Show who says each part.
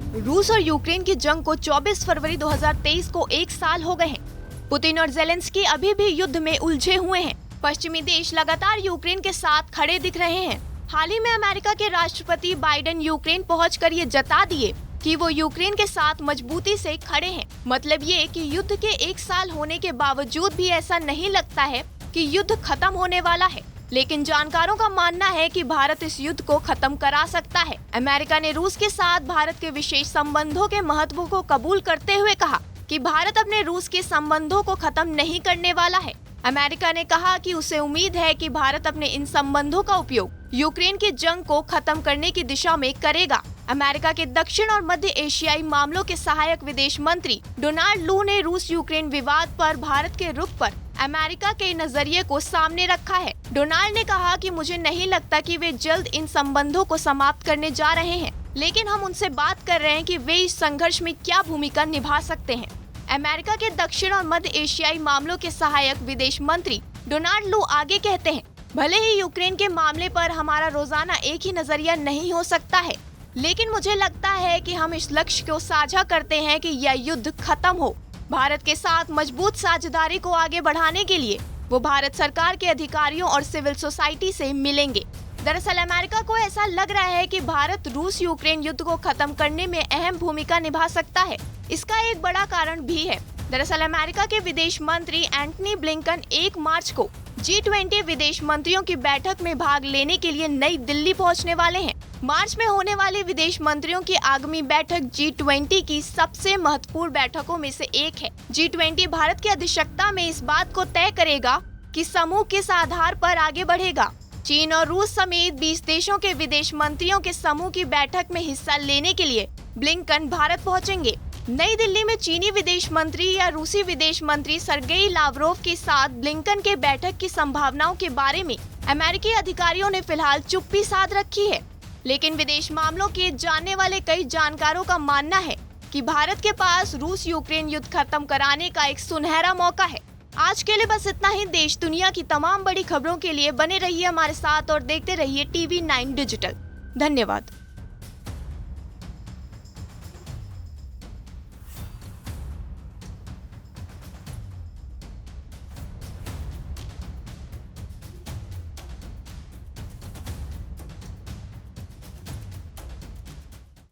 Speaker 1: रूस और यूक्रेन की जंग को 24 फरवरी 2023 को 1 साल हो गए हैं। पुतिन और जेलेंस्की अभी भी युद्ध में उलझे हुए हैं। पश्चिमी देश लगातार यूक्रेन के साथ खड़े दिख रहे हैं। हाल ही में अमेरिका के राष्ट्रपति बाइडेन यूक्रेन पहुंचकर ये जता दिए कि वो यूक्रेन के साथ मजबूती से खड़े हैं। मतलब ये कि युद्ध के 1 साल होने के बावजूद भी ऐसा नहीं लगता है कि युद्ध खत्म होने वाला है। लेकिन जानकारों का मानना है कि भारत इस युद्ध को खत्म करा सकता है। अमेरिका ने रूस के साथ भारत के विशेष संबंधों के महत्व को कबूल करते हुए कहा कि भारत अपने रूस के संबंधों को खत्म नहीं करने वाला है। अमेरिका ने कहा कि उसे उम्मीद है कि भारत अपने इन संबंधों का उपयोग यूक्रेन की जंग को खत्म करने की दिशा में करेगा। अमेरिका के दक्षिण और मध्य एशियाई मामलों के सहायक विदेश मंत्री डोनाल्ड लू ने रूस यूक्रेन विवाद पर भारत के रुख पर अमेरिका के नजरिए को सामने रखा है। डोनाल्ड ने कहा कि मुझे नहीं लगता कि वे जल्द इन संबंधों को समाप्त करने जा रहे हैं, लेकिन हम उनसे बात कर रहे हैं कि वे इस संघर्ष में क्या भूमिका निभा सकते हैं। अमेरिका के दक्षिण और मध्य एशियाई मामलों के सहायक विदेश मंत्री डोनाल्ड लू आगे कहते हैं, भले ही यूक्रेन के मामले पर हमारा रोजाना एक ही नजरिया नहीं हो सकता है, लेकिन मुझे लगता है कि हम इस लक्ष्य को साझा करते हैं कि यह युद्ध खत्म हो। भारत के साथ मजबूत साझेदारी को आगे बढ़ाने के लिए वो भारत सरकार के अधिकारियों और सिविल सोसाइटी से मिलेंगे। दरअसल अमेरिका को ऐसा लग रहा है कि भारत रूस यूक्रेन युद्ध को खत्म करने में अहम भूमिका निभा सकता है। इसका एक बड़ा कारण भी है। दरअसल अमेरिका के विदेश मंत्री एंटनी ब्लिंकन 1 मार्च को G20 विदेश मंत्रियों की बैठक में भाग लेने के लिए नई दिल्ली पहुंचने वाले हैं। मार्च में होने वाली विदेश मंत्रियों की आगामी बैठक G20 की सबसे महत्वपूर्ण बैठकों में से एक है। G20 भारत की अध्यक्षता में इस बात को तय करेगा कि समूह किस आधार पर आगे बढ़ेगा। चीन और रूस समेत 20 देशों के विदेश मंत्रियों के समूह की बैठक में हिस्सा लेने के लिए ब्लिंकन भारत पहुंचेंगे। नई दिल्ली में चीनी विदेश मंत्री या रूसी विदेश मंत्री सर्गेई लावरोव के साथ ब्लिंकन के बैठक की संभावनाओं के बारे में अमेरिकी अधिकारियों ने फिलहाल चुप्पी साध रखी है। लेकिन विदेश मामलों के जानने वाले कई जानकारों का मानना है कि भारत के पास रूस यूक्रेन युद्ध खत्म कराने का एक सुनहरा मौका है। आज के लिए बस इतना ही। देश दुनिया की तमाम बड़ी खबरों के लिए बने रहिए हमारे साथ और देखते रहिए TV9 डिजिटल। धन्यवाद।